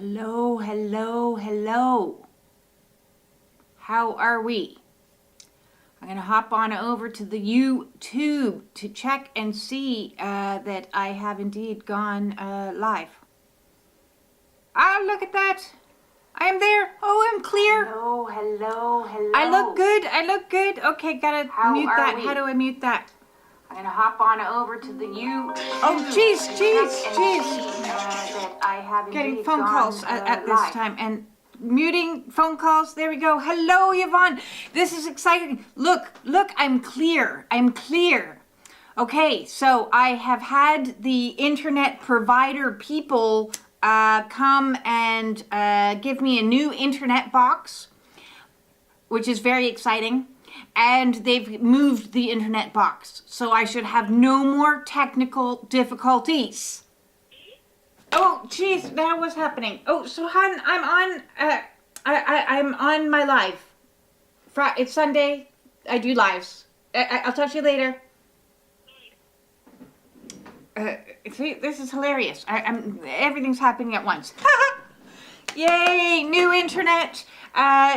Hello, hello, hello. How are we? I'm going to hop on over to the YouTube to check and see that I have indeed gone live. Ah, look at that. I am there. Oh, I'm clear. Hello, hello, hello. I look good. I look good. Okay, gotta mute that. We? How do I mute that? I'm going to hop on over to the YouTube. Oh, jeez. That I have Getting phone calls at this live. time and muting phone calls. There we go. Hello, Yvonne. This is exciting. Look, I'm clear. Okay, so I have had the internet provider people come and give me a new internet box, which is very exciting. And they've moved the internet box, so I should have no more technical difficulties. Oh, geez, now what's happening? Oh, so hon, I'm on my live. It's Sunday. I do lives. I'll talk to you later. See, this is hilarious. Everything's happening at once. Yay! New internet.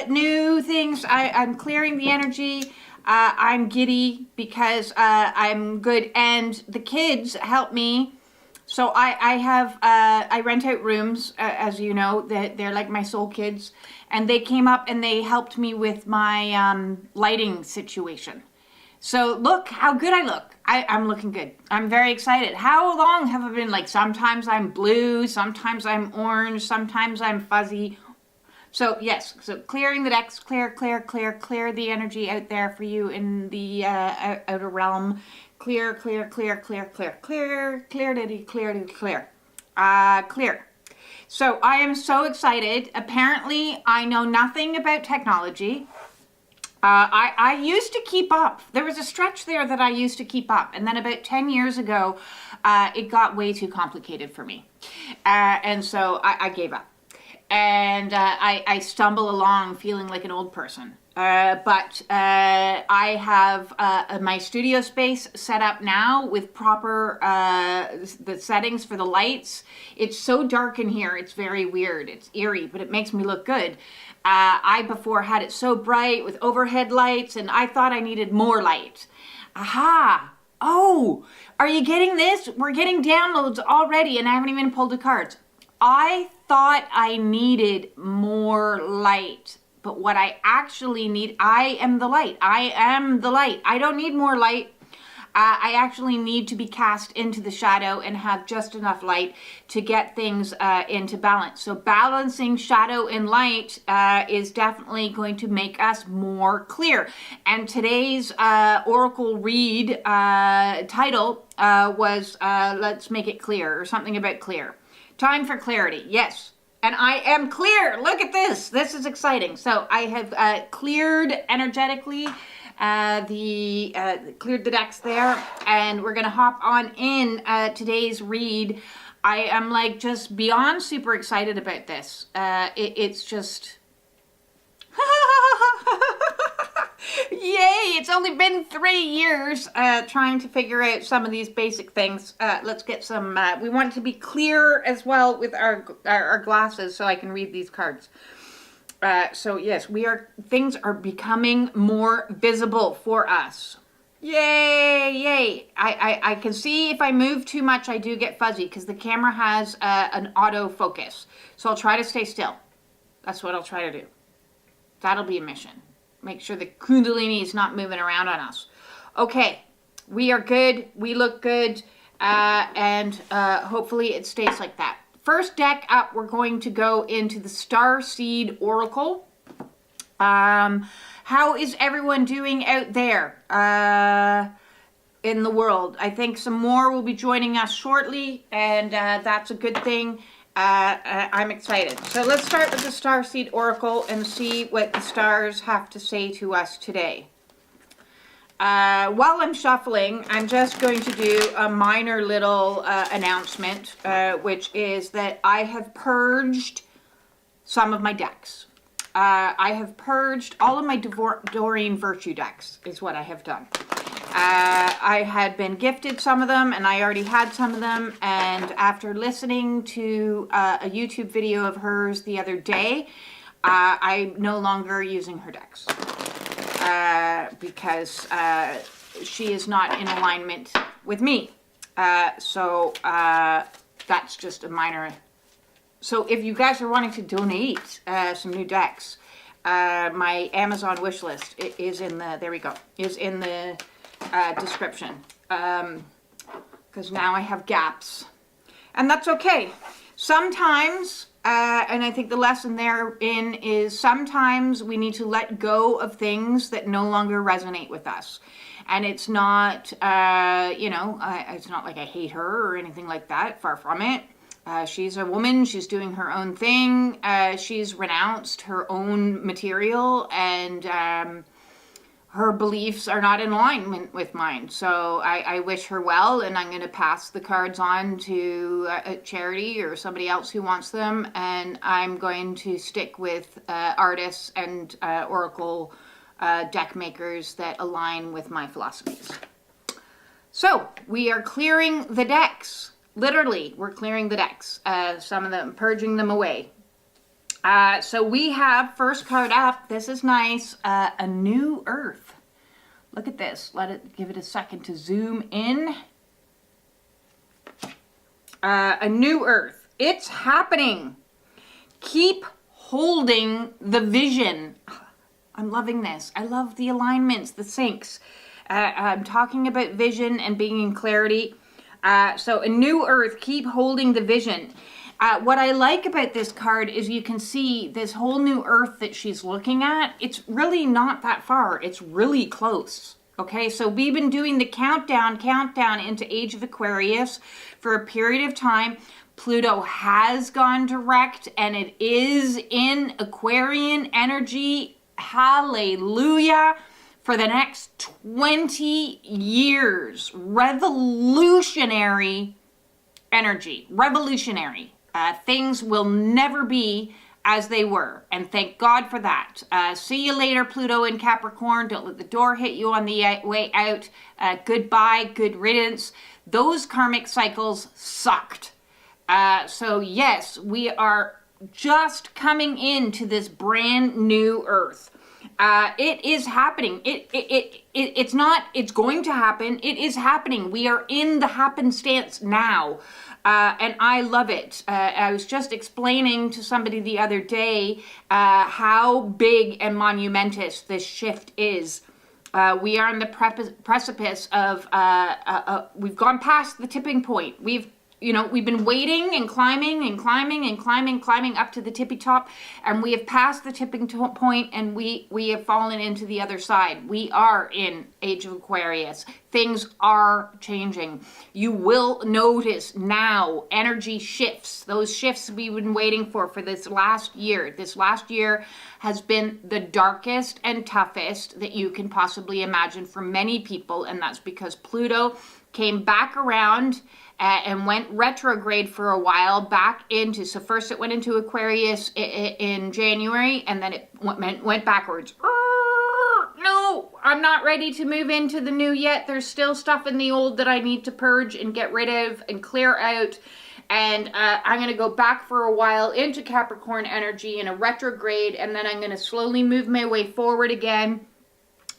New things. I'm clearing the energy. I'm giddy because I'm good, and the kids help me. So I rent out rooms, as you know, they're like my soul kids, and they came up and they helped me with my lighting situation. So look how good I look. I'm looking good. I'm very excited. How long have I been like, sometimes I'm blue, sometimes I'm orange, sometimes I'm fuzzy. So yes, so clearing the decks, clear the energy out there for you in the outer realm. Clear. So I am so excited. Apparently, I know nothing about technology. I used to keep up. There was a stretch there that I used to keep up. And then about 10 years ago, it got way too complicated for me. And so I gave up. And I stumble along feeling like an old person. But I have my studio space set up now with proper the settings for the lights. It's so dark in here. It's very weird. It's eerie, but it makes me look good. I before had it so bright with overhead lights, and I thought I needed more light. Aha! Oh, are you getting this? We're getting downloads already, and I haven't even pulled the cards. I thought I needed more light, but what I actually need, I am the light. I am the light. I don't need more light. I actually need to be cast into the shadow and have just enough light to get things into balance. So balancing shadow and light is definitely going to make us more clear. And today's Oracle read title was Let's Make It Clear, or something about clear. Time for clarity, yes. And I am clear. Look at this. This is exciting. So I have cleared energetically, cleared the decks there, and we're going to hop on in today's read. I am like just beyond super excited about this. It's just... Yay! It's only been 3 years trying to figure out some of these basic things. Let's get some... we want it to be clear as well with our glasses so I can read these cards. So yes, things are becoming more visible for us. Yay! I can see if I move too much, I do get fuzzy because the camera has an auto focus. So I'll try to stay still. That's what I'll try to do. That'll be a mission. Make sure the Kundalini is not moving around on us. Okay, we are good. We look good. And hopefully it stays like that. First deck up, we're going to go into the Starseed Oracle. How is everyone doing out there in the world? I think some more will be joining us shortly, and that's a good thing. I'm excited. So let's start with the Starseed Oracle and see what the stars have to say to us today. While I'm shuffling, I'm just going to do a minor little announcement, which is that I have purged some of my decks. I have purged all of my Doreen Virtue decks, is what I have done. I had been gifted some of them, and I already had some of them. And after listening to a YouTube video of hers the other day, I'm no longer using her decks because she is not in alignment with me. So that's just a minor. So if you guys are wanting to donate some new decks, my Amazon wish list is in the, there we go, is in the description. Because now I have gaps. And that's okay. Sometimes, and I think the lesson therein is sometimes we need to let go of things that no longer resonate with us. And it's not, it's not like I hate her or anything like that. Far from it. She's a woman. She's doing her own thing. She's renounced her own material, and her beliefs are not in alignment with mine. So I wish her well, and I'm going to pass the cards on to a charity or somebody else who wants them. And I'm going to stick with artists and oracle deck makers that align with my philosophies. So we are clearing the decks. Literally, we're clearing the decks. Some of them, purging them away. So we have, first card up, this is nice, a new earth. Look at this. Give it a second to zoom in. A new earth. It's happening. Keep holding the vision. I'm loving this. I love the alignments, the syncs. I'm talking about vision and being in clarity. So a new earth, keep holding the vision. What I like about this card is you can see this whole new earth that she's looking at. It's really not that far. It's really close. Okay, so we've been doing the countdown into Age of Aquarius for a period of time. Pluto has gone direct and it is in Aquarian energy. Hallelujah. For the next 20 years. Revolutionary energy. Revolutionary. Things will never be as they were. And thank God for that. See you later, Pluto in Capricorn. Don't let the door hit you on the way out. Goodbye. Good riddance. Those karmic cycles sucked. So yes, we are just coming into this brand new earth. It is happening. It's not, it's going to happen. It is happening. We are in the happenstance now. And I love it. I was just explaining to somebody the other day how big and monumentous this shift is. We are on the precipice of, we've gone past the tipping point. We've been waiting and climbing up to the tippy top, and we have passed the tipping point, and we have fallen into the other side. We are in Age of Aquarius. Things are changing. You will notice now energy shifts. Those shifts we've been waiting for this last year. This last year has been the darkest and toughest that you can possibly imagine for many people, and that's because Pluto came back around and went retrograde for a while back into, so first it went into Aquarius in January, and then it went backwards. No, I'm not ready to move into the new yet. There's still stuff in the old that I need to purge and get rid of and clear out. And I'm going to go back for a while into Capricorn energy in a retrograde, and then I'm going to slowly move my way forward again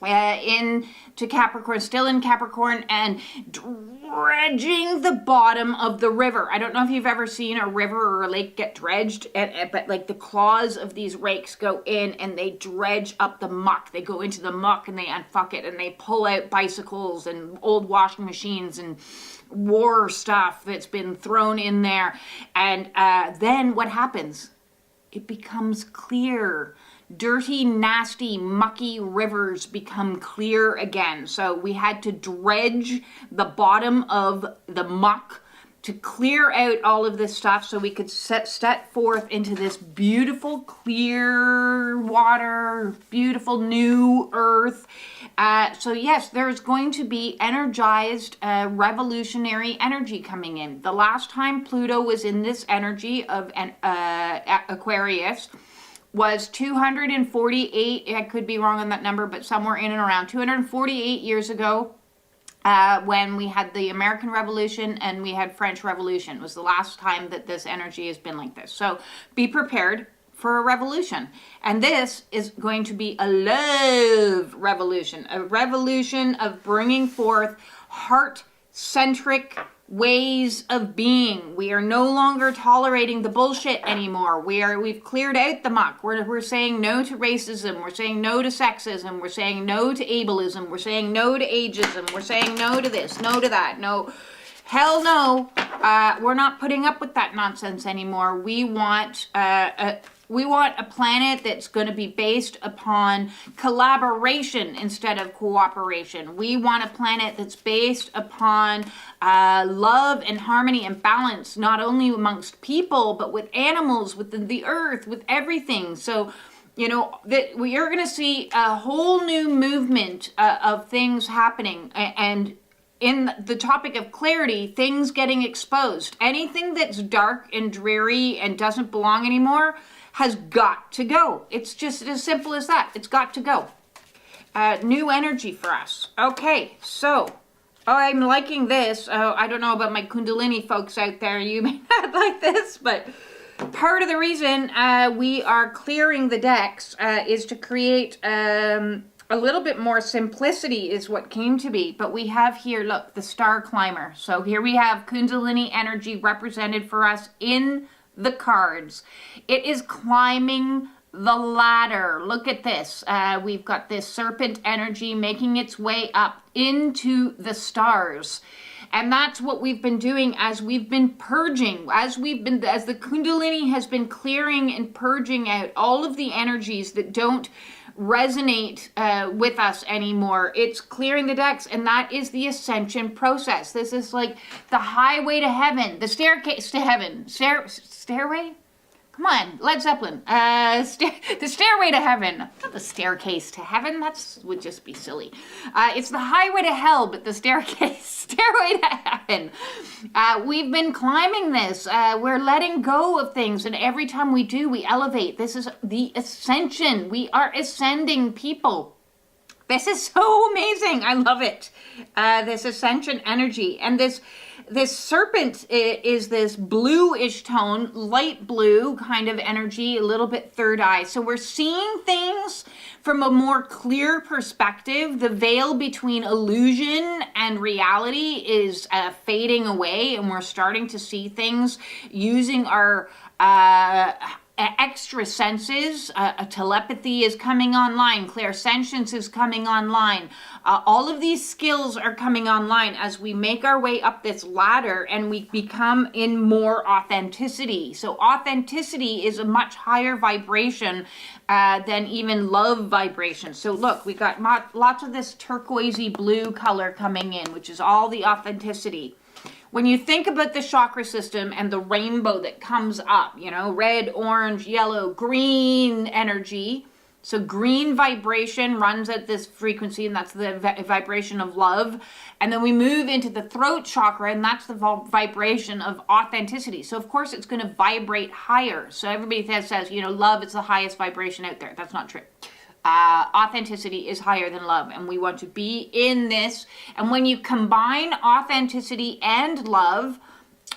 into Capricorn, still in Capricorn, and dredging the bottom of the river. I don't know if you've ever seen a river or a lake get dredged, but like the claws of these rakes go in and they dredge up the muck. They go into the muck and they unfuck it, and they pull out bicycles and old washing machines and war stuff that's been thrown in there. And then what happens? It becomes clear. Dirty, nasty, mucky rivers become clear again. So we had to dredge the bottom of the muck to clear out all of this stuff so we could step forth into this beautiful, clear water, beautiful new earth. So yes, there's going to be energized, revolutionary energy coming in. The last time Pluto was in this energy of Aquarius was 248, I could be wrong on that number, but somewhere in and around 248 years ago. when we had the American Revolution and we had French Revolution. It was the last time that this energy has been like this. So be prepared for a revolution. And this is going to be a love revolution, a revolution of bringing forth heart-centric ways of being. We are no longer tolerating the bullshit anymore. We've cleared out the muck. We're saying no to racism. We're saying no to sexism. We're saying no to ableism. We're saying no to ageism. We're saying no to this, no to that. No, hell no. We're not putting up with that nonsense anymore. We want a planet that's going to be based upon collaboration instead of cooperation. We want a planet that's based upon love and harmony and balance, not only amongst people, but with animals, with the earth, with everything. So, you know, that we are going to see a whole new movement of things happening. And in the topic of clarity, things getting exposed. Anything that's dark and dreary and doesn't belong anymore has got to go. It's just as simple as that. It's got to go. New energy for us. Okay, so I'm liking this. I don't know about my Kundalini folks out there. You may not like this, but part of the reason we are clearing the decks is to create a little bit more simplicity is what came to be. But we have here, look, the star climber. So here we have Kundalini energy represented for us in the cards. It is climbing the ladder. Look at this. We've got this serpent energy making its way up into the stars. And that's what we've been doing as we've been purging, as the Kundalini has been clearing and purging out all of the energies that don't resonate with us anymore. It's clearing the decks, and that is the ascension process. This is like the highway to heaven, the staircase to heaven. Stairway? Come on, Led Zeppelin. The stairway to heaven. Not the staircase to heaven. That would just be silly. It's the highway to hell, but the stairway to heaven. We've been climbing this. We're letting go of things, and every time we do, we elevate. This is the ascension. We are ascending people. This is so amazing. I love it. This ascension energy. And this serpent is this bluish tone, light blue kind of energy, a little bit third eye. So we're seeing things from a more clear perspective. The veil between illusion and reality is fading away, and we're starting to see things using our extra senses. Telepathy is coming online. Clairsentience is coming online. All of these skills are coming online as we make our way up this ladder and we become in more authenticity. So authenticity is a much higher vibration than even love vibration. So look, we got lots of this turquoisey blue color coming in, which is all the authenticity. When you think about the chakra system and the rainbow that comes up, you know, red, orange, yellow, green energy. So green vibration runs at this frequency, and that's the vibration of love. And then we move into the throat chakra, and that's the vibration of authenticity. So of course it's going to vibrate higher. So everybody says, you know, love is the highest vibration out there. That's not true. Authenticity is higher than love, and we want to be in this. And when you combine authenticity and love,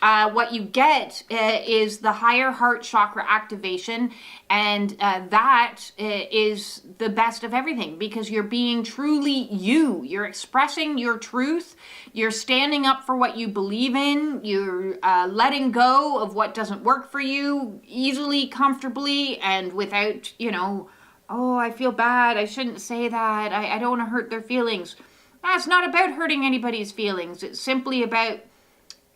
what you get is the higher heart chakra activation, and that is the best of everything, because you're being truly you. You're expressing your truth. You're standing up for what you believe in. You're letting go of what doesn't work for you easily, comfortably, and without, you know, oh, I feel bad, I shouldn't say that, I don't want to hurt their feelings. It's not about hurting anybody's feelings. It's simply about,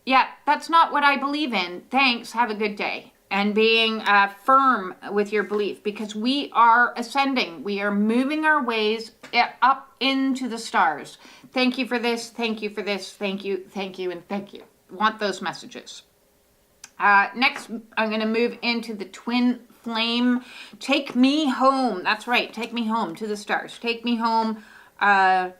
yeah, that's not what I believe in. Thanks, have a good day. And being firm with your belief, because we are ascending. We are moving our ways up into the stars. Thank you for this, thank you for this, thank you, and thank you. Want those messages. Next, I'm going to move into the twin flame. Take me home. That's right. Take me home to the stars. Take me home to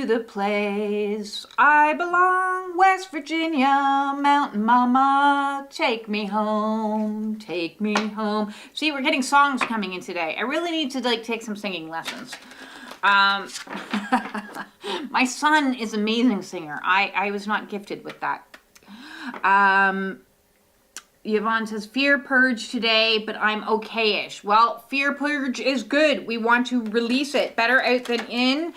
the place I belong. West Virginia, Mountain Mama. Take me home. Take me home. See, we're getting songs coming in today. I really need to take some singing lessons. My son is an amazing singer. I was not gifted with that. Yvonne says, fear purge today, but I'm okay-ish. Well, fear purge is good. We want to release it. Better out than in,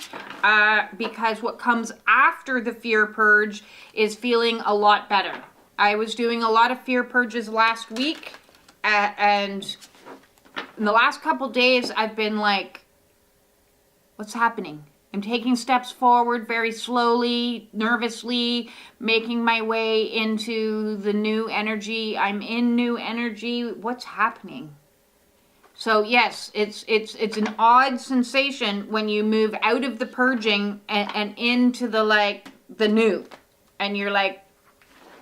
because what comes after the fear purge is feeling a lot better. I was doing a lot of fear purges last week, and in the last couple days, I've been like, what's happening? I'm taking steps forward very slowly, nervously, making my way into the new energy. I'm in new energy. What's happening? So yes, it's an odd sensation when you move out of the purging and into the new. And you're like,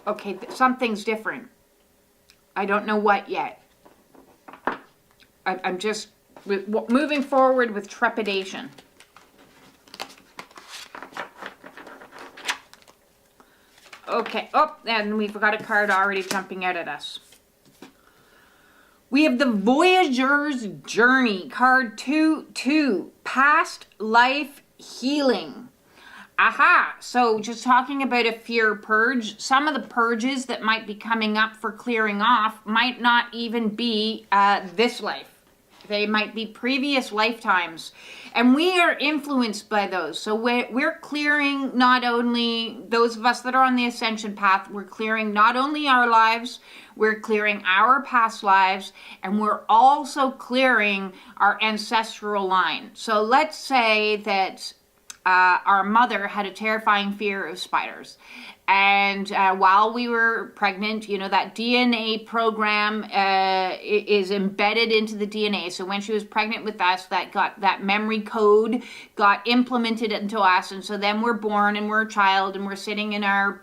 okay, something's different. I don't know what yet. I'm just moving forward with trepidation. Okay, and we've got a card already jumping out at us. We have the Voyager's Journey, card 2, Past Life Healing. Aha, so just talking about a fear purge, some of the purges that might be coming up for clearing off might not even be this life. They might be previous lifetimes. And we are influenced by those. So we're clearing not only, those of us that are on the ascension path, we're clearing not only our lives, we're clearing our past lives, and we're also clearing our ancestral line. So let's say that our mother had a terrifying fear of spiders. And while we were pregnant, that DNA program is embedded into the DNA. So when she was pregnant with us, that memory code got implemented into us. And so then we're born and we're a child and we're sitting in our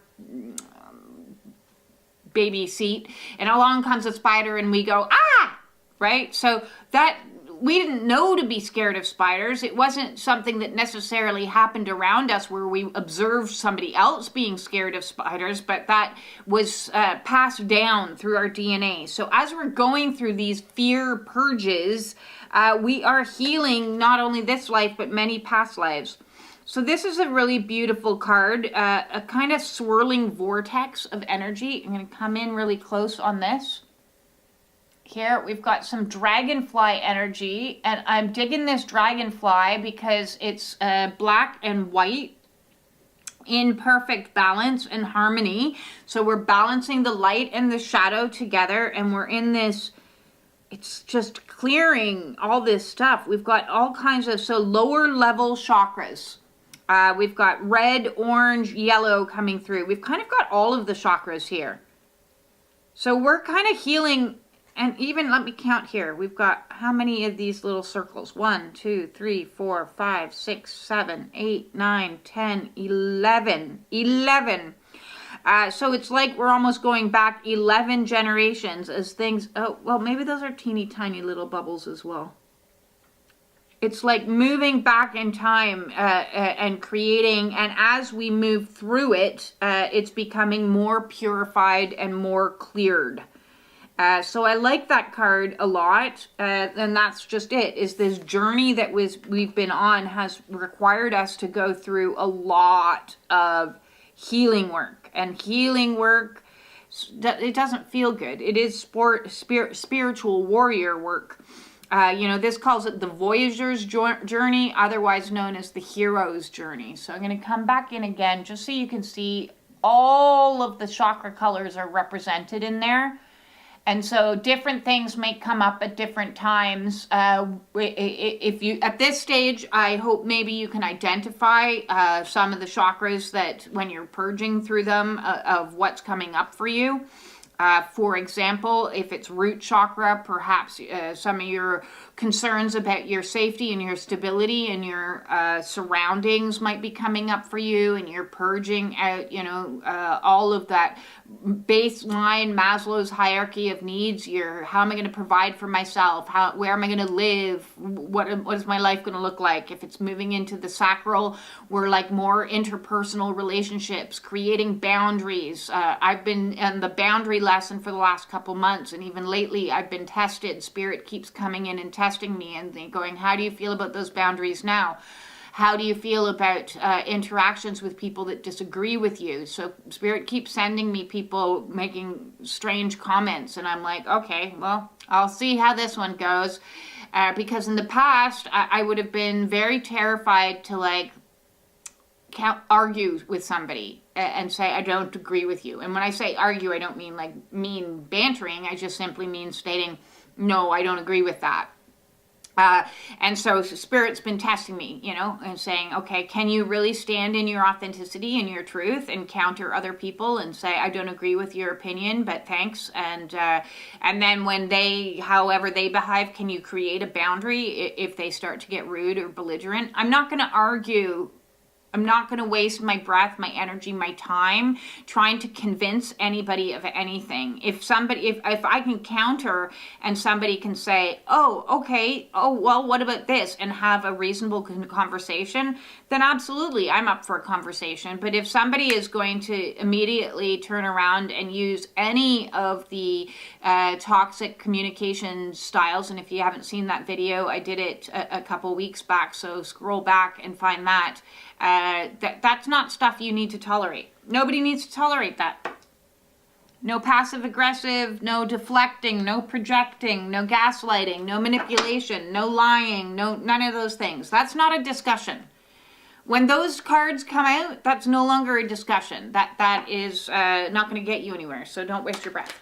baby seat. And along comes a spider and we go, ah! Right? So that... we didn't know to be scared of spiders. It wasn't something that necessarily happened around us where we observed somebody else being scared of spiders, but that was passed down through our DNA. So as we're going through these fear purges, we are healing not only this life, but many past lives. So this is a really beautiful card, a kind of swirling vortex of energy. I'm going to come in really close on this. Here we've got some dragonfly energy, and I'm digging this dragonfly because it's black and white in perfect balance and harmony. So we're balancing the light and the shadow together, and we're in this, it's just clearing all this stuff. We've got all kinds of, so lower level chakras. We've got red, orange, yellow coming through. We've kind of got all of the chakras here. So we're kind of healing. And even, let me count here. We've got how many of these little circles? 1, 2, 3, 4, 5, 6, 7, 8, 9, 10, 11. 11. So it's like we're almost going back 11 generations as things, oh, well, maybe those are teeny tiny little bubbles as well. It's like moving back in time and creating, and as we move through it, it's becoming more purified and more cleared. So I like that card a lot, and that's just it, is this journey that we've been on has required us to go through a lot of healing work, and healing work, it doesn't feel good. It is spiritual warrior work. This calls it the Voyager's Journey, otherwise known as the Hero's Journey. So I'm going to come back in again just so you can see all of the chakra colors are represented in there. And so different things may come up at different times. If you, at this stage, I hope maybe you can identify some of the chakras that when you're purging through them of what's coming up for you. For example, if it's root chakra, perhaps some of your concerns about your safety and your stability and your surroundings might be coming up for you, and you're purging out, all of that baseline Maslow's hierarchy of needs. How am I going to provide for myself? Where am I going to live? What is my life going to look like? If it's moving into the sacral, we're like more interpersonal relationships, creating boundaries. I've been in the boundary lesson for the last couple months, and even lately I've been tested. Spirit keeps coming in and testing me and going, how do you feel about those boundaries now? How do you feel about interactions with people that disagree with you? So Spirit keeps sending me people making strange comments, and I'm like, okay, well, I'll see how this one goes. Because in the past, I would have been very terrified to like argue with somebody and say, I don't agree with you. And when I say argue, I don't mean like mean bantering. I just simply mean stating, no, I don't agree with that. And so Spirit's been testing me, you know, and saying, okay, can you really stand in your authenticity and your truth and counter other people and say, I don't agree with your opinion, but thanks. And then when they, however they behave, can you create a boundary if they start to get rude or belligerent? I'm not going to argue. I'm not going to waste my breath, my energy, my time trying to convince anybody of anything. If I can counter and somebody can say, oh, okay, oh, well, what about this? And have a reasonable conversation, then absolutely, I'm up for a conversation. But if somebody is going to immediately turn around and use any of the toxic communication styles, and if you haven't seen that video, I did it a couple weeks back, so scroll back and find that. That's not stuff you need to tolerate. Nobody needs to tolerate that. No passive aggressive, no deflecting, no projecting, no gaslighting, no manipulation, no lying, none of those things. That's not a discussion. When those cards come out, that's no longer a discussion. That is not going to get you anywhere. So don't waste your breath.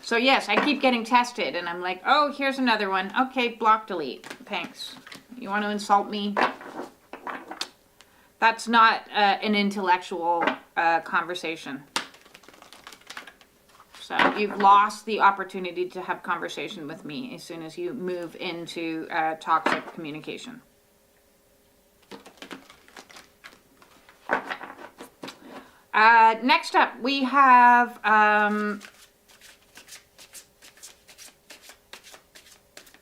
So yes, I keep getting tested, and I'm like, oh, here's another one. Okay, block, delete. Thanks. You want to insult me? That's not an intellectual conversation. So you've lost the opportunity to have conversation with me as soon as you move into toxic communication. Next up, we have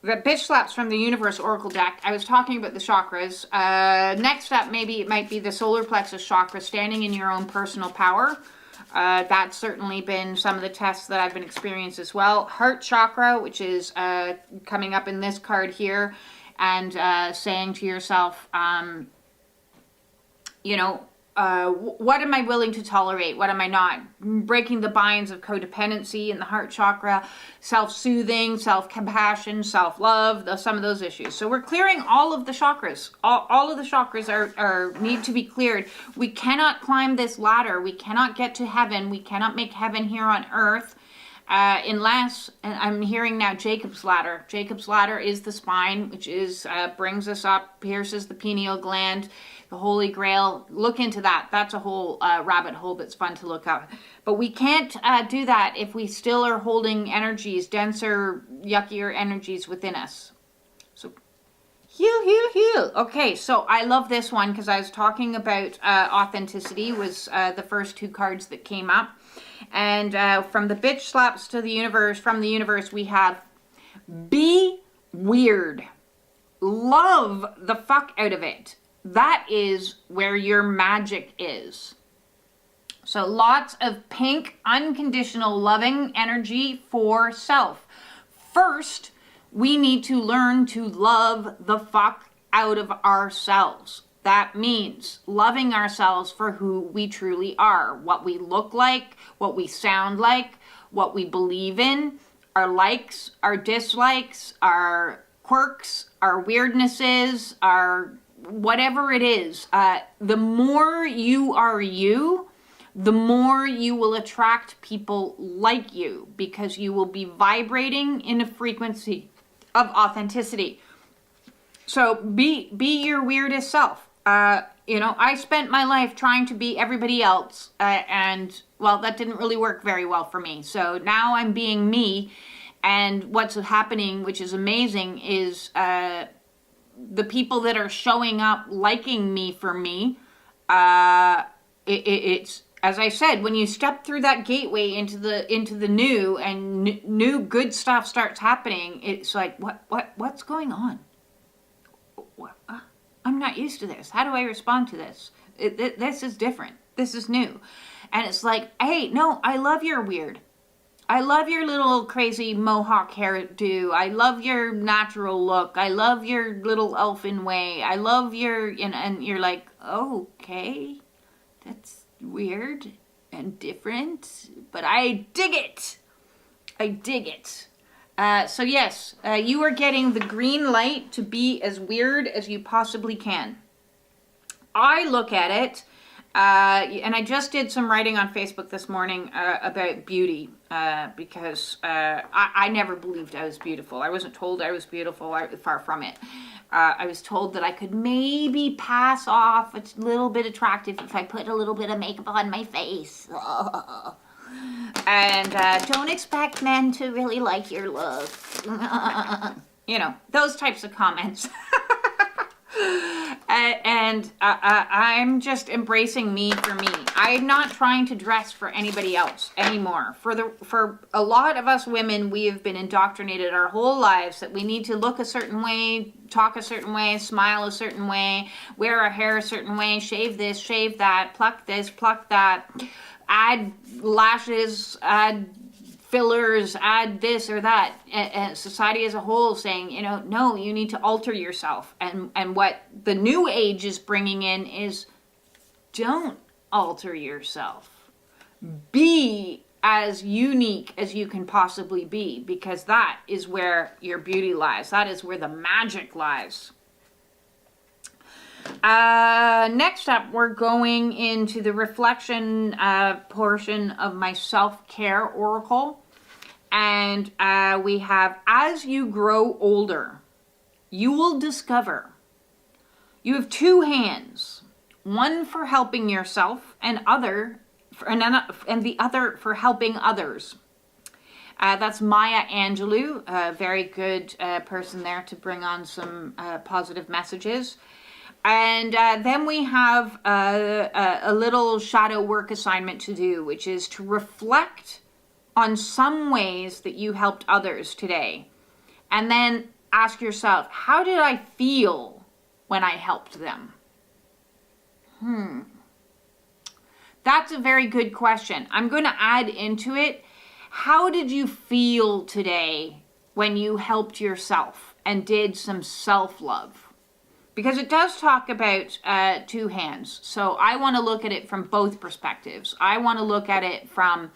the Bitchslaps from the Universe Oracle deck. I was talking about the chakras. Next up, maybe it might be the solar plexus chakra, standing in your own personal power. That's certainly been some of the tests that I've been experiencing as well. Heart chakra, which is coming up in this card here, and saying to yourself, you know, what am I willing to tolerate? What am I not? Breaking the binds of codependency in the heart chakra, self-soothing, self-compassion, self-love, some of those issues. So we're clearing all of the chakras. All of the chakras are need to be cleared. We cannot climb this ladder. We cannot get to heaven. We cannot make heaven here on earth. Unless, and I'm hearing now Jacob's ladder. Jacob's ladder is the spine, which is brings us up, pierces the pineal gland, the Holy Grail. Look into that. That's a whole rabbit hole that's fun to look up. But we can't do that if we still are holding energies, denser, yuckier energies within us. So heal. Okay, so I love this one because I was talking about authenticity was the first two cards that came up. And from the Bitchslaps to the universe, from the universe, we have be weird. Love the fuck out of it. That is where your magic is. So lots of pink, unconditional, loving energy for self. First, we need to learn to love the fuck out of ourselves. That means loving ourselves for who we truly are, what we look like, what we sound like, what we believe in, our likes, our dislikes, our quirks, our weirdnesses, our whatever it is. The more you are you, the more you will attract people like you because you will be vibrating in a frequency of authenticity. So be your weirdest self. You know, I spent my life trying to be everybody else, and, well, that didn't really work very well for me. So now I'm being me, and what's happening, which is amazing, is the people that are showing up liking me for me, it's, as I said, when you step through that gateway into the new, and new good stuff starts happening, it's like, what's going on? I'm not used to this. How do I respond to this? This is different. This is new. And it's like, hey, no, I love your weird. I love your little crazy mohawk hairdo. I love your natural look. I love your little elfin way. I love your, and you're like, oh, okay, that's weird and different, but I dig it. I dig it. So yes, you are getting the green light to be as weird as you possibly can. I look at it, and I just did some writing on Facebook this morning about beauty, because I never believed I was beautiful. I wasn't told I was beautiful, far from it. I was told that I could maybe pass off a little bit attractive if I put a little bit of makeup on my face. And don't expect men to really like your look. You know, those types of comments. And I'm just embracing me for me. I'm not trying to dress for anybody else anymore. For a lot of us women, we have been indoctrinated our whole lives that we need to look a certain way, talk a certain way, smile a certain way, wear our hair a certain way, shave this, shave that, pluck this, pluck that, add lashes, add fillers, add this or that. And society as a whole saying, you know, no, you need to alter yourself. And what the new age is bringing in is, don't alter yourself. Be as unique as you can possibly be, because that is where your beauty lies. That is where the magic lies. Next up, we're going into the reflection portion of my self-care oracle. And we have, as you grow older, you will discover you have two hands, one for helping yourself and the other for helping others. That's Maya Angelou, a very good person there to bring on some positive messages. And then we have a little shadow work assignment to do, which is to reflect on some ways that you helped others today. And then ask yourself, how did I feel when I helped them? That's a very good question. I'm going to add into it, how did you feel today when you helped yourself and did some self-love? Because it does talk about two hands. So I want to look at it from both perspectives. I want to look at it from,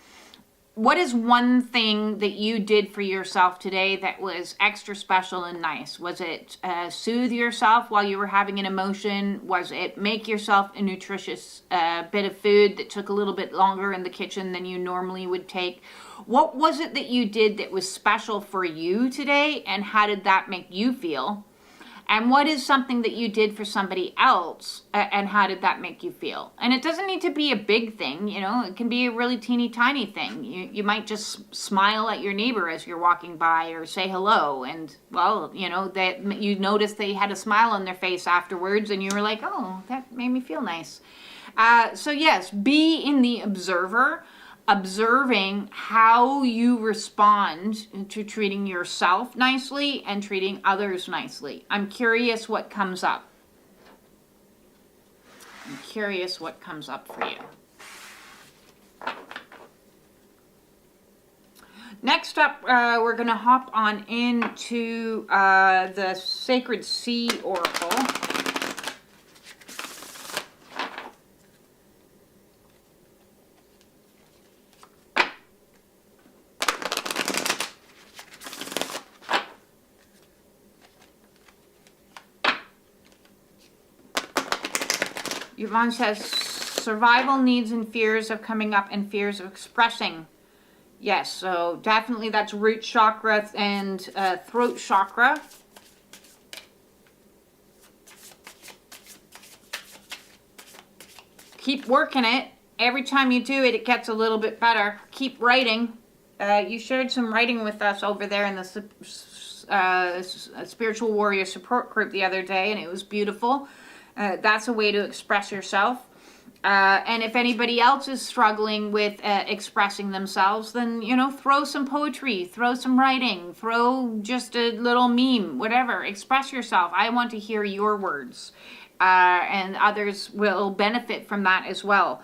what is one thing that you did for yourself today that was extra special and nice? Was it soothe yourself while you were having an emotion? Was it make yourself a nutritious bit of food that took a little bit longer in the kitchen than you normally would take? What was it that you did that was special for you today, and how did that make you feel? And what is something that you did for somebody else, and how did that make you feel? And it doesn't need to be a big thing, you know, it can be a really teeny tiny thing. You might just smile at your neighbor as you're walking by, or say hello, and well, you know, that you noticed they had a smile on their face afterwards, and you were like, oh, that made me feel nice. So yes, be in the observer, observing how you respond to treating yourself nicely and treating others nicely. I'm curious what comes up. I'm curious what comes up for you. Next up, we're going to hop on into the Sacred Sea Oracle. Yvonne says, survival needs and fears of coming up and fears of expressing. Yes, so definitely that's root chakra and throat chakra. Keep working it. Every time you do it, it gets a little bit better. Keep writing. You shared some writing with us over there in the Spiritual Warrior Support Group the other day, and it was beautiful. That's a way to express yourself. And if anybody else is struggling with expressing themselves, then, you know, throw some poetry, throw some writing, throw just a little meme, whatever. Express yourself. I want to hear your words. And others will benefit from that as well.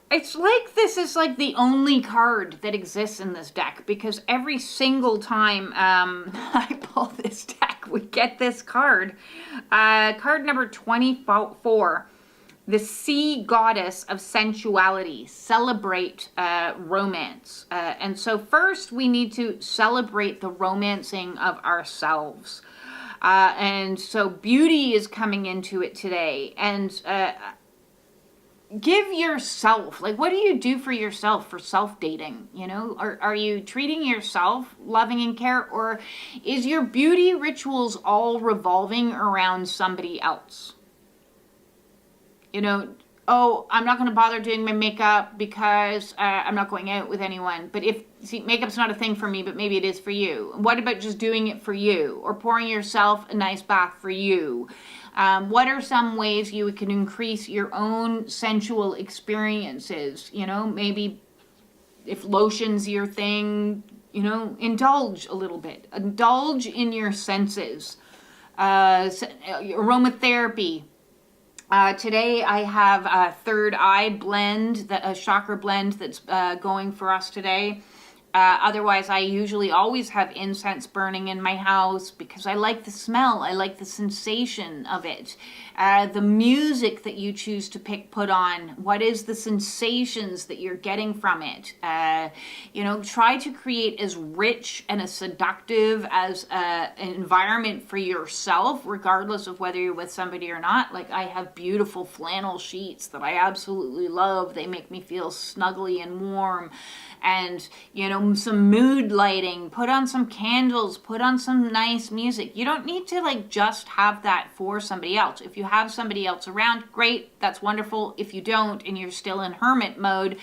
It's like this is like the only card that exists in this deck, because every single time I pull this deck, we get this card. Card number 24, the Sea Goddess of Sensuality. Celebrate romance. And so first we need to celebrate the romancing of ourselves. And so beauty is coming into it today. And give yourself, like, what do you do for yourself for self-dating? You know, are you treating yourself loving and care, or is your beauty rituals all revolving around somebody else? You know, oh, I'm not going to bother doing my makeup because I'm not going out with anyone. But makeup's not a thing for me, but maybe it is for you. What about just doing it for you, or pouring yourself a nice bath for you? What are some ways you can increase your own sensual experiences? You know, maybe if lotion's your thing, you know, indulge a little bit. Indulge in your senses. Aromatherapy. Today I have a third eye blend, a chakra blend that's going for us today. Otherwise, I usually always have incense burning in my house because I like the smell. I like the sensation of it. The music that you choose to put on. What is the sensations that you're getting from it? You know, try to create as rich and as seductive as an environment for yourself, regardless of whether you're with somebody or not. Like, I have beautiful flannel sheets that I absolutely love. They make me feel snuggly and warm. And, you know, some mood lighting, put on some candles, put on some nice music. You don't need to, like, just have that for somebody else. If you have somebody else around, great, that's wonderful. If you don't and you're still in hermit mode,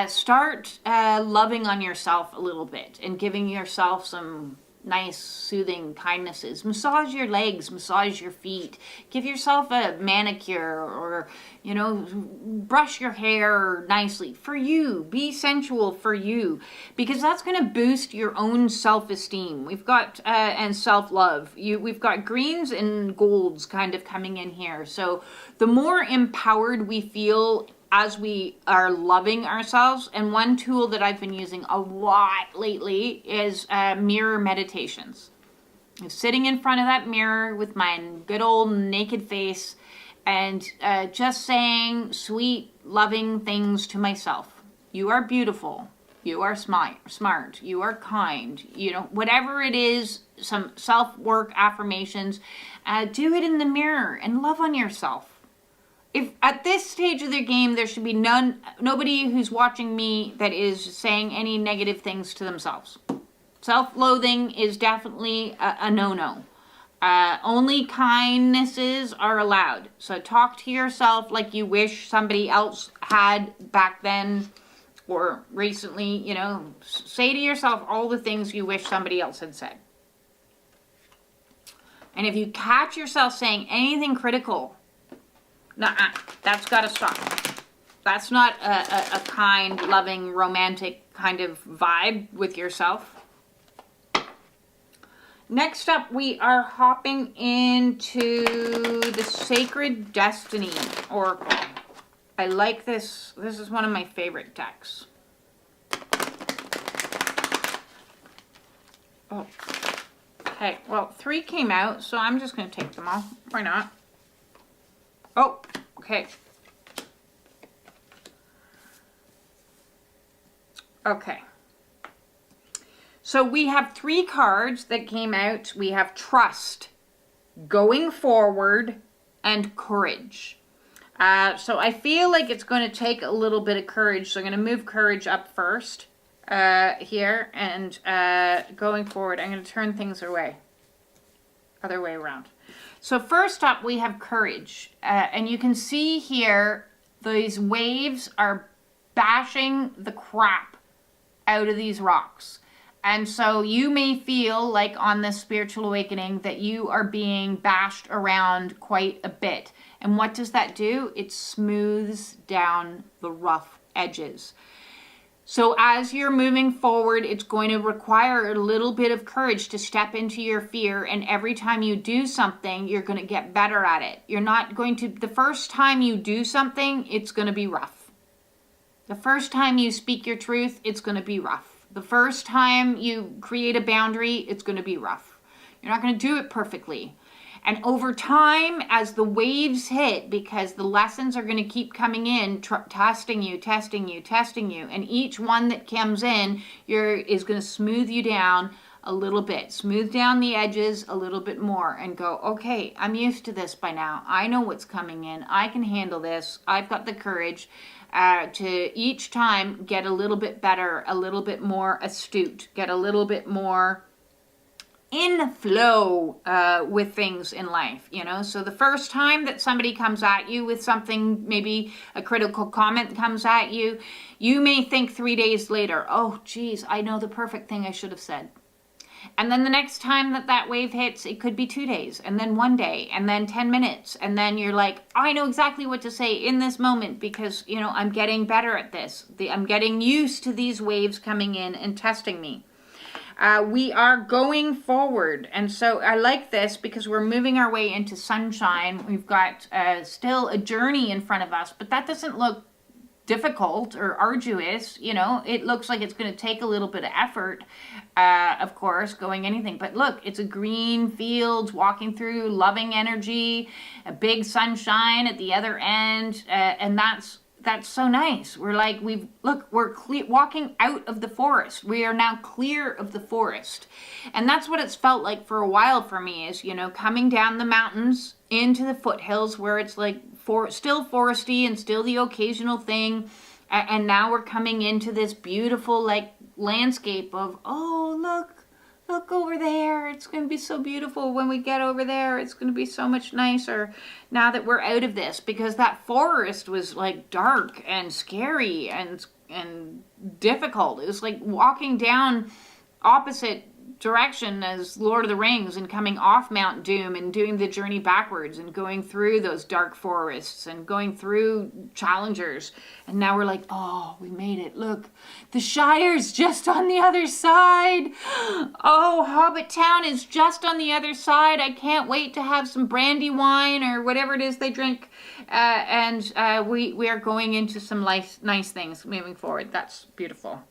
start loving on yourself a little bit and giving yourself some nice soothing kindnesses. Massage your legs, massage your feet, give yourself a manicure, or, you know, brush your hair nicely for you. Be sensual for you, because that's going to boost your own self-esteem. We've got and self-love. We've got greens and golds kind of coming in here. So the more empowered we feel as we are loving ourselves, and one tool that I've been using a lot lately is mirror meditations. I'm sitting in front of that mirror with my good old naked face and just saying sweet, loving things to myself. You are beautiful. You are smart. You are kind. You know, whatever it is, some self-work affirmations, do it in the mirror and love on yourself. If at this stage of the game, there should be nobody who's watching me that is saying any negative things to themselves. Self-loathing is definitely a no-no. Only kindnesses are allowed. So talk to yourself like you wish somebody else had back then or recently. You know, say to yourself all the things you wish somebody else had said. And if you catch yourself saying anything critical, that's got to stop. That's not a kind, loving, romantic kind of vibe with yourself. Next up, we are hopping into the Sacred Destiny Oracle. I like this. This is one of my favorite decks. Oh, okay. Well, 3 came out, so I'm just going to take them all. Why not? Oh, okay. Okay. So we have 3 cards that came out. We have Trust, Going Forward, and Courage. So I feel like it's going to take a little bit of courage. So I'm going to move Courage up first here. And going forward, I'm going to turn things away. Other way around. So first up, we have Courage. And you can see here, these waves are bashing the crap out of these rocks. And so you may feel like on this spiritual awakening that you are being bashed around quite a bit. And what does that do? It smooths down the rough edges. So as you're moving forward, it's going to require a little bit of courage to step into your fear. And every time you do something, you're going to get better at it. You're not going to, the first time you do something, it's going to be rough. The first time you speak your truth, it's going to be rough. The first time you create a boundary, it's going to be rough. You're not going to do it perfectly. And over time, as the waves hit, because the lessons are going to keep coming in, testing you, and each one that comes in is going to smooth you down a little bit, smooth down the edges a little bit more, and go, okay, I'm used to this by now. I know what's coming in. I can handle this. I've got the courage to each time get a little bit better, a little bit more astute, get a little bit more in flow with things in life, you know. So the first time that somebody comes at you with something, maybe a critical comment comes at you, you may think 3 days later, oh geez, I know the perfect thing I should have said. And then the next time that wave hits, it could be 2 days, and then 1 day, and then 10 minutes, and then you're like, I know exactly what to say in this moment because, you know, I'm getting better at this. I'm getting used to these waves coming in and testing me. We are going forward, and so I like this because we're moving our way into sunshine. We've got still a journey in front of us, but that doesn't look difficult or arduous. You know, it looks like it's going to take a little bit of effort, of course, going anything. But look, it's a green field, walking through loving energy, a big sunshine at the other end, and that's so nice. We're like, we're walking out of the forest. We are now clear of the forest. And that's what it's felt like for a while for me, is, you know, coming down the mountains into the foothills where it's like still foresty and still the occasional thing. And now we're coming into this beautiful like landscape of, oh, look over there. It's going to be so beautiful when we get over there. It's going to be so much nicer now that we're out of this, because that forest was like dark and scary and difficult. It was like walking down opposite direction as Lord of the Rings and coming off Mount Doom and doing the journey backwards and going through those dark forests and going through challengers. And now we're like, oh, we made it. Look, the Shire's just on the other side. Oh, Hobbit Town is just on the other side. I can't wait to have some brandy wine or whatever it is they drink. And we are going into some nice things moving forward. That's beautiful.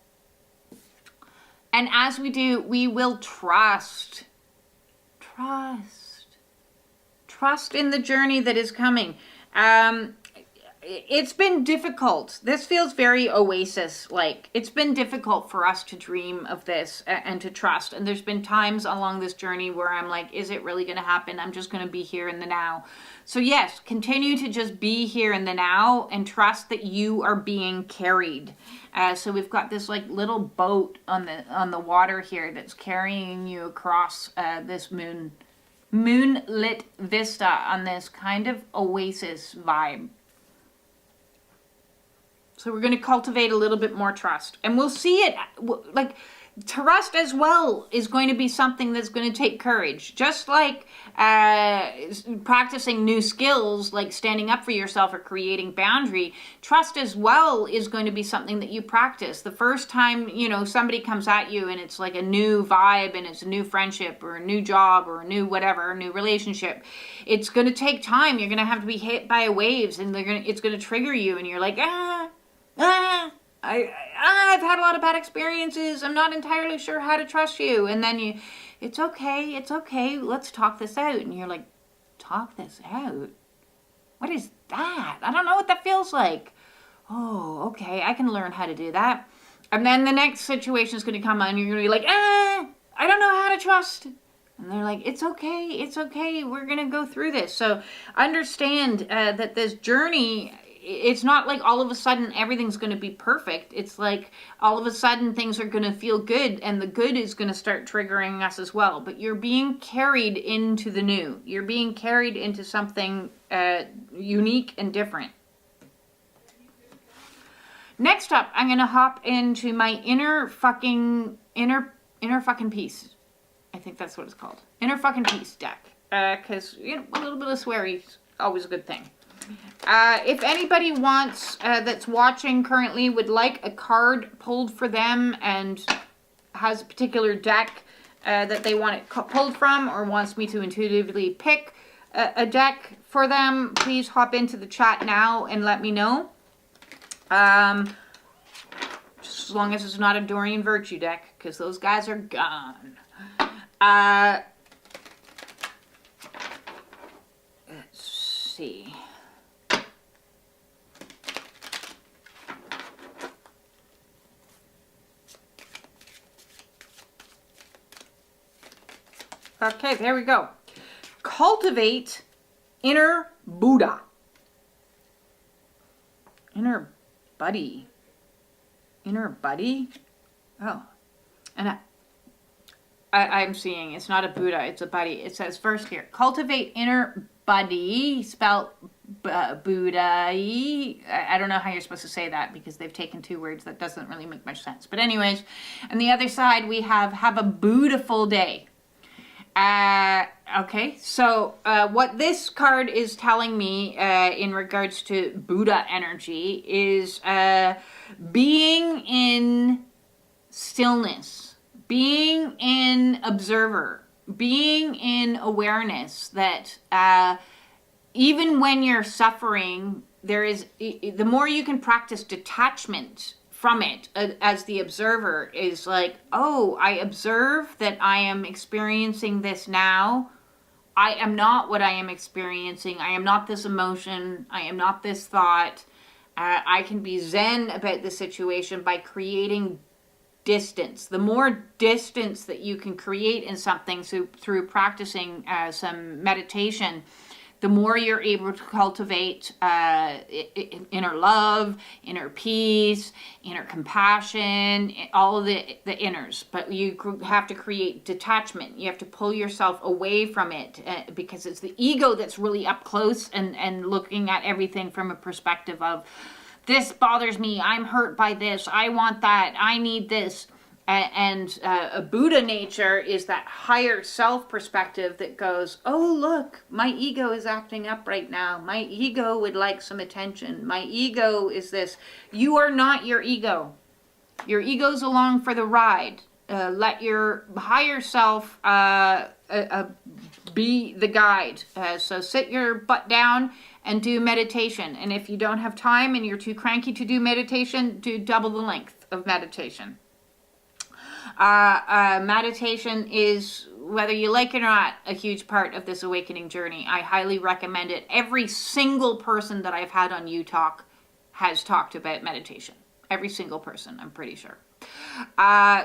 And as we do, we will trust in the journey that is coming. It's been difficult. This feels very Oasis-like. It's been difficult for us to dream of this and to trust. And there's been times along this journey where I'm like, is it really going to happen? I'm just going to be here in the now. So yes, continue to just be here in the now and trust that you are being carried. So we've got this like little boat on the water here that's carrying you across this moonlit vista on this kind of oasis vibe. So we're going to cultivate a little bit more trust, and we'll see it like trust as well is going to be something that's going to take courage, just like practicing new skills like standing up for yourself or creating boundary. Trust as well is going to be something that you practice. The first time, you know, somebody comes at you and it's like a new vibe and it's a new friendship or a new job or a new whatever, a new relationship, it's going to take time. You're going to have to be hit by waves, and it's going to trigger you, and you're like, I've had a lot of bad experiences. I'm not entirely sure how to trust you. And then it's okay. Let's talk this out. And you're like, talk this out? What is that? I don't know what that feels like. Oh, okay. I can learn how to do that. And then the next situation is going to come on. And you're going to be like, I don't know how to trust. And they're like, it's okay. We're going to go through this. So understand that this journey, it's not like all of a sudden everything's going to be perfect. It's like all of a sudden things are going to feel good, and the good is going to start triggering us as well. But you're being carried into the new. You're being carried into something unique and different. Next up, I'm going to hop into my inner fucking peace. I think that's what it's called. Inner fucking peace deck. Because, you know, a little bit of sweary is always a good thing. If anybody wants, that's watching currently, would like a card pulled for them and has a particular deck that they want it pulled from, or wants me to intuitively pick a deck for them, please hop into the chat now and let me know. as long as it's not a Dorian Virtue deck, because those guys are gone. Let's see. Okay, there we go. Cultivate inner Buddha. Inner buddy. Inner buddy? Oh. And I'm seeing it's not a Buddha, it's a buddy. It says first here, cultivate inner buddy, spelled Buddha. I don't know how you're supposed to say that because they've taken two words. That doesn't really make much sense. But anyways, on the other side, we have a beautiful day. Okay, so what this card is telling me in regards to Buddha energy is being in stillness, being in observer, being in awareness that even when you're suffering, the more you can practice detachment from it as the observer is like, oh, I observe that I am experiencing this now. I am not what I am experiencing. I am not this emotion. I am not this thought. I can be zen about the situation by creating distance. The more distance that you can create in something through practicing some meditation, the more you're able to cultivate inner love, inner peace, inner compassion, all of the inners. But you have to create detachment. You have to pull yourself away from it because it's the ego that's really up close and looking at everything from a perspective of, this bothers me, I'm hurt by this, I want that, I need this. And a Buddha nature is that higher self perspective that goes, oh, look, my ego is acting up right now. My ego would like some attention. My ego is this. You are not your ego. Your ego's along for the ride. Let your higher self be the guide. So sit your butt down and do meditation. And if you don't have time and you're too cranky to do meditation, do double the length of meditation. Meditation is, whether you like it or not, a huge part of this awakening journey. I highly recommend it. Every single person that I've had on UTalk has talked about meditation. Every single person, I'm pretty sure.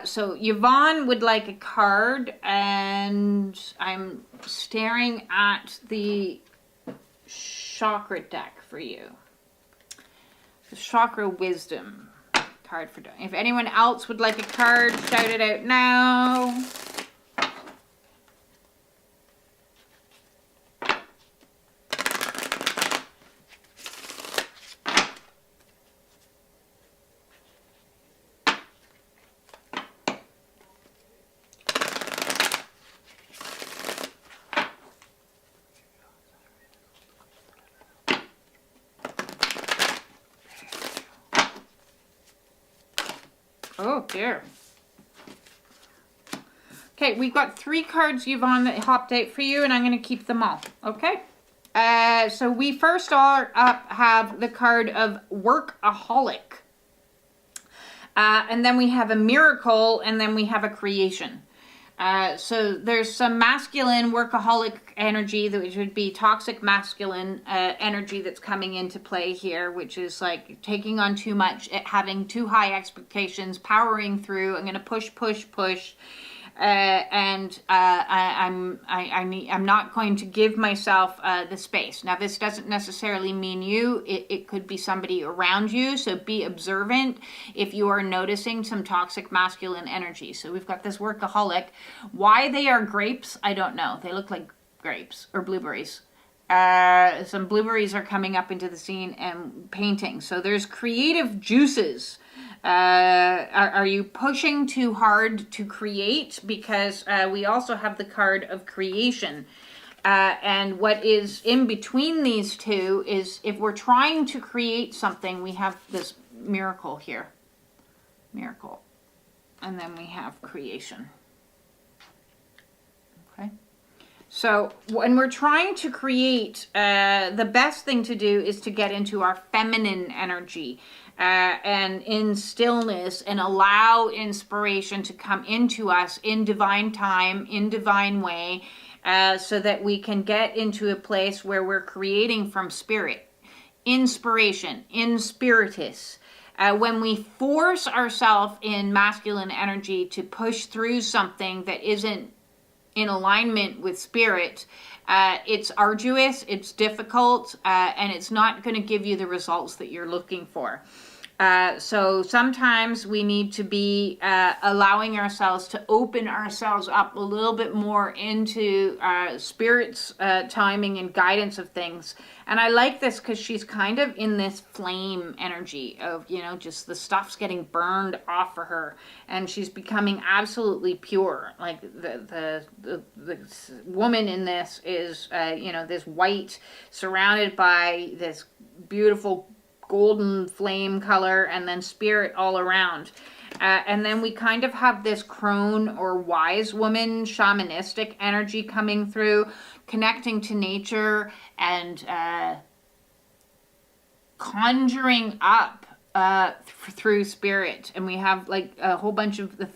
So Yvonne would like a card, and I'm staring at the chakra deck for you. The chakra wisdom card for doing. If anyone else would like a card, shout it out now. Oh dear. Okay, we've got 3 cards, Yvonne, that hopped out for you, and I'm going to keep them all. Okay? So we first have the card of Workaholic. And then we have a Miracle, and then we have a Creation. So there's some masculine workaholic energy, which would be toxic masculine energy that's coming into play here, which is like taking on too much, having too high expectations, powering through. I'm going to push. I'm not going to give myself the space. Now, this doesn't necessarily mean you. It could be somebody around you. So be observant if you are noticing some toxic masculine energy. So we've got this workaholic. Why they are grapes, I don't know. They look like grapes or blueberries. Some blueberries are coming up into the scene and painting. So there's creative juices. Are you pushing too hard to create? Because we also have the card of creation. And what is in between these two is if we're trying to create something, we have this miracle here. Miracle. And then we have creation. Okay. So when we're trying to create, the best thing to do is to get into our feminine energy and in stillness and allow inspiration to come into us in divine time, in divine way, so that we can get into a place where we're creating from spirit. Inspiration, in spiritus. When we force ourselves in masculine energy to push through something that isn't in alignment with spirit, it's arduous, it's difficult, and it's not going to give you the results that you're looking for. So sometimes we need to be allowing ourselves to open ourselves up a little bit more into spirit's timing and guidance of things. And I like this because she's kind of in this flame energy of, you know, just the stuff's getting burned off for her, and she's becoming absolutely pure. Like the woman in this is, you know, this white surrounded by this beautiful golden flame color, and then spirit all around. And then we kind of have this crone or wise woman shamanistic energy coming through, connecting to nature and conjuring up through spirit. And we have like a whole bunch of the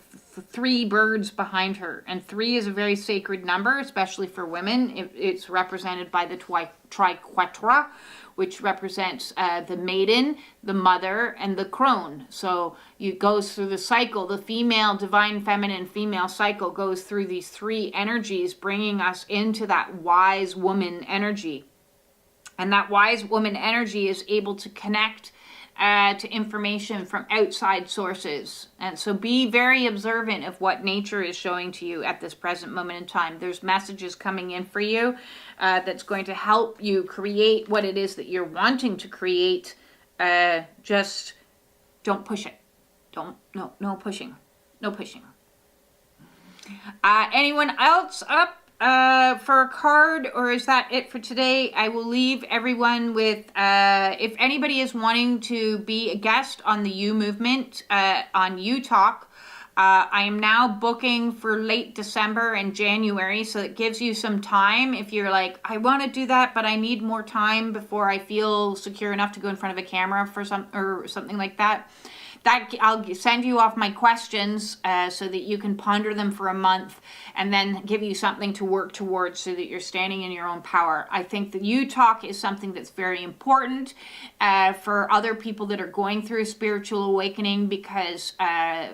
three birds behind her, and 3 is a very sacred number, especially for women. It's represented by the triquetra, which represents the maiden, the mother, and the crone. So it goes through the cycle. The female, divine feminine female cycle goes through these 3 energies, bringing us into that wise woman energy. And that wise woman energy is able to connect to information from outside sources. And so be very observant of what nature is showing to you at this present moment in time. There's messages coming in for you that's going to help you create what it is that you're wanting to create. Just don't push it. No pushing. No pushing. Anyone else up for a card, or is that it for today? I will leave everyone with, if anybody is wanting to be a guest on the You Movement on You Talk, I am now booking for late December and January, so it gives you some time if you're like, I want to do that, but I need more time before I feel secure enough to go in front of a camera for something like that. I'll send you off my questions so that you can ponder them for a month and then give you something to work towards so that you're standing in your own power. I think that You Talk is something that's very important for other people that are going through spiritual awakening, because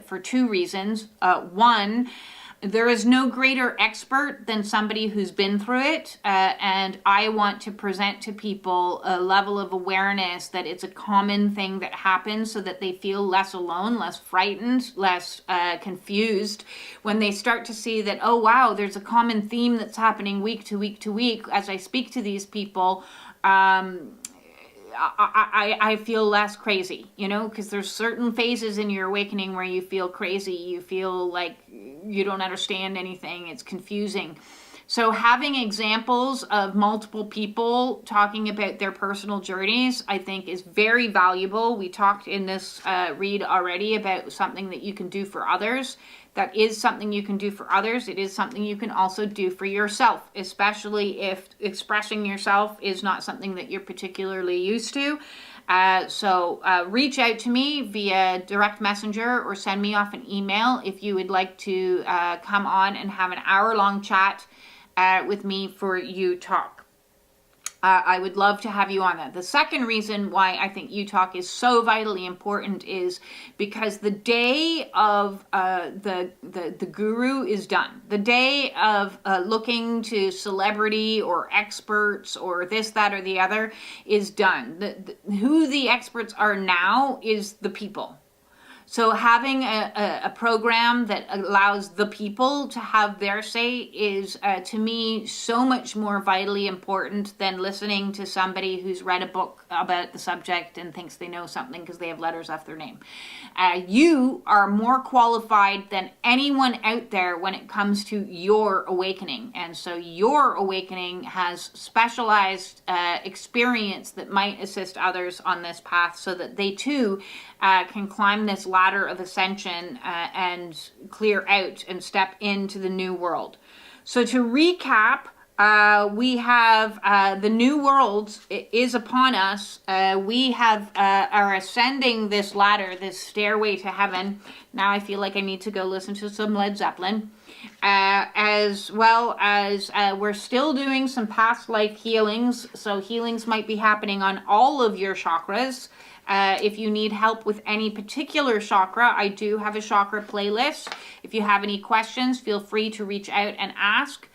for 2 reasons. One, there is no greater expert than somebody who's been through it, and I want to present to people a level of awareness that it's a common thing that happens, so that they feel less alone, less frightened, less confused when they start to see that, oh wow, there's a common theme that's happening week to week to week as I speak to these people. I feel less crazy, you know, because there's certain phases in your awakening where you feel crazy, you feel like you don't understand anything, it's confusing. So having examples of multiple people talking about their personal journeys, I think, is very valuable. We talked in this read already about something that you can do for others. That is something you can do for others. It is something you can also do for yourself, especially if expressing yourself is not something that you're particularly used to. So reach out to me via direct messenger or send me off an email if you would like to come on and have an hour-long chat with me for You Talk. I would love to have you on that. The second reason why I think You Talk is so vitally important is because the day of the guru is done. The day of looking to celebrity or experts or this, that, or the other is done. Who the experts are now is the people. So having a program that allows the people to have their say is, to me, so much more vitally important than listening to somebody who's read a book about the subject and thinks they know something because they have letters after their name. You are more qualified than anyone out there when it comes to your awakening. And so your awakening has specialized experience that might assist others on this path so that they too can climb this ladder of ascension and clear out and step into the new world. So to recap, We have the new world is upon us. We are ascending this ladder, this stairway to heaven. Now I feel like I need to go listen to some Led Zeppelin. As well as we're still doing some past life healings. So healings might be happening on all of your chakras. If you need help with any particular chakra, I do have a chakra playlist. If you have any questions, feel free to reach out and ask.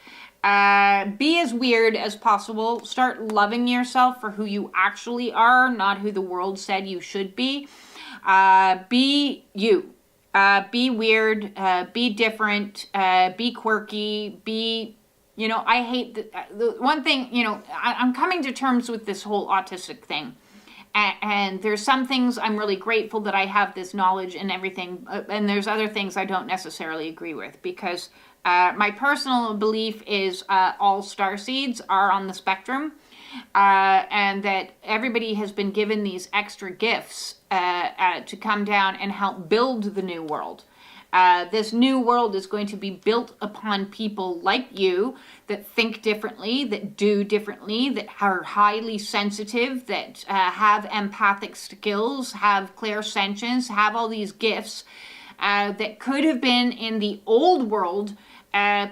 Be as weird as possible. Start loving yourself for who you actually are, not who the world said you should be. Be you. Be weird, be different, be quirky, I hate the one thing, I'm coming to terms with this whole autistic thing. And there's some things I'm really grateful that I have this knowledge and everything. And there's other things I don't necessarily agree with, because my personal belief is all starseeds are on the spectrum. And that everybody has been given these extra gifts to come down and help build the new world. This new world is going to be built upon people like you that think differently, that do differently, that are highly sensitive, that have empathic skills, have clairsentience, have all these gifts that could have been in the old world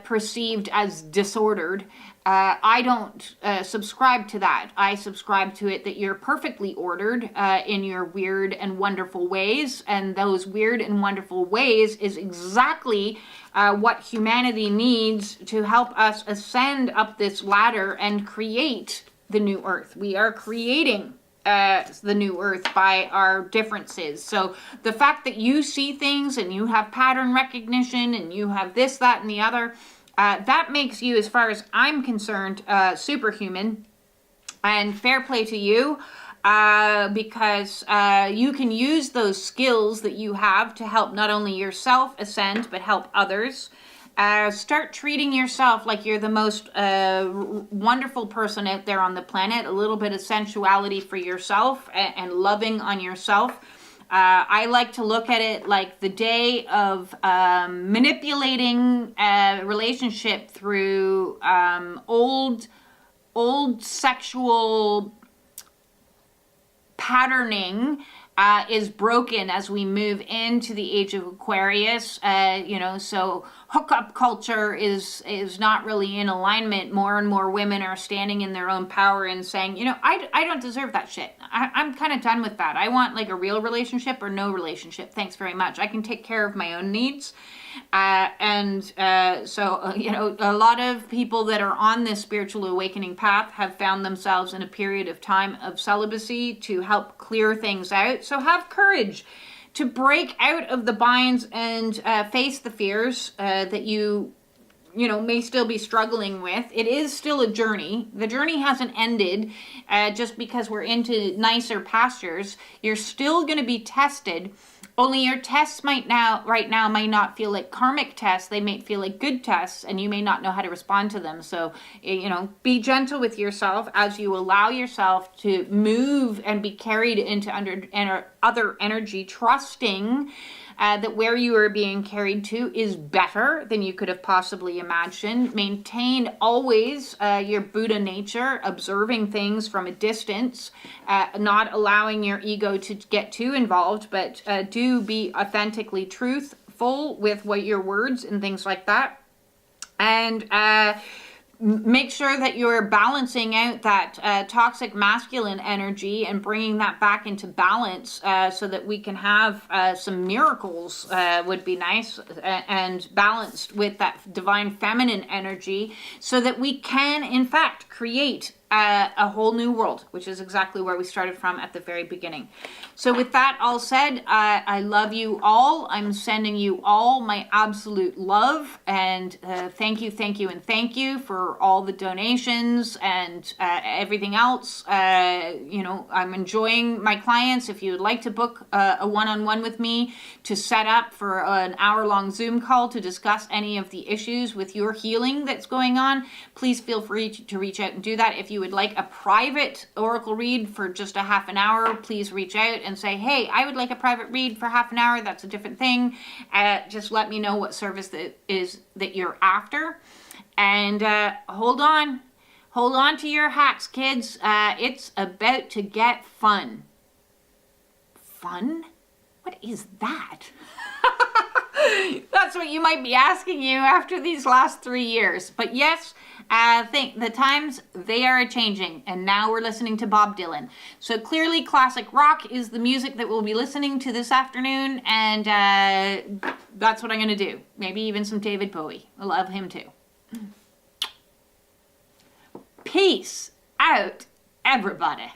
perceived as disordered. I don't subscribe to that. I subscribe to it that you're perfectly ordered in your weird and wonderful ways, and those weird and wonderful ways is exactly what humanity needs to help us ascend up this ladder and create the new earth. We are creating the new earth by our differences. So the fact that you see things and you have pattern recognition and you have this, that, and the other, that makes you, as far as I'm concerned, superhuman. And fair play to you, because you can use those skills that you have to help not only yourself ascend, but help others. Start treating yourself like you're the most wonderful person out there on the planet. A little bit of sensuality for yourself and loving on yourself. I like to look at it like the day of manipulating a relationship through old sexual patterning is broken as we move into the age of Aquarius. So hookup culture is not really in alignment. More and more women are standing in their own power and saying, I don't deserve that shit. I'm kind of done with that. I want like a real relationship or no relationship. Thanks very much. I can take care of my own needs. So a lot of people that are on this spiritual awakening path have found themselves in a period of time of celibacy to help clear things out. So have courage to break out of the binds and face the fears that you may still be struggling with. It is still a journey. The journey hasn't ended just because we're into nicer pastures. You're still going to be tested. Only your tests right now might not feel like karmic tests. They may feel like good tests, and you may not know how to respond to them. So, be gentle with yourself as you allow yourself to move and be carried into other energy, trusting that where you are being carried to is better than you could have possibly imagined. Maintain always your Buddha nature, observing things from a distance, not allowing your ego to get too involved, but do be authentically truthful with what your words and things like that. And make sure that you're balancing out that toxic masculine energy and bringing that back into balance so that we can have some miracles would be nice, and balanced with that divine feminine energy so that we can, in fact, create a whole new world, which is exactly where we started from at the very beginning. So with that all said, I love you all. I'm sending you all my absolute love, and thank you, and thank you for all the donations and everything else. I'm enjoying my clients. If you would like to book a one-on-one with me to set up for an hour-long Zoom call to discuss any of the issues with your healing that's going on, please feel free to reach out and do that. If you would like a private oracle read for just a half an hour, please reach out and say, hey, I would like a private read for half an hour. That's a different thing. Just let me know what service that is that you're after. And hold on to your hats, kids. It's about to get fun. Fun? What is that? That's what you might be asking you after these last 3 years. But yes, I think the times, they are changing, and now we're listening to Bob Dylan. So clearly classic rock is the music that we'll be listening to this afternoon, and that's what I'm going to do. Maybe even some David Bowie. I love him too. Peace out, everybody.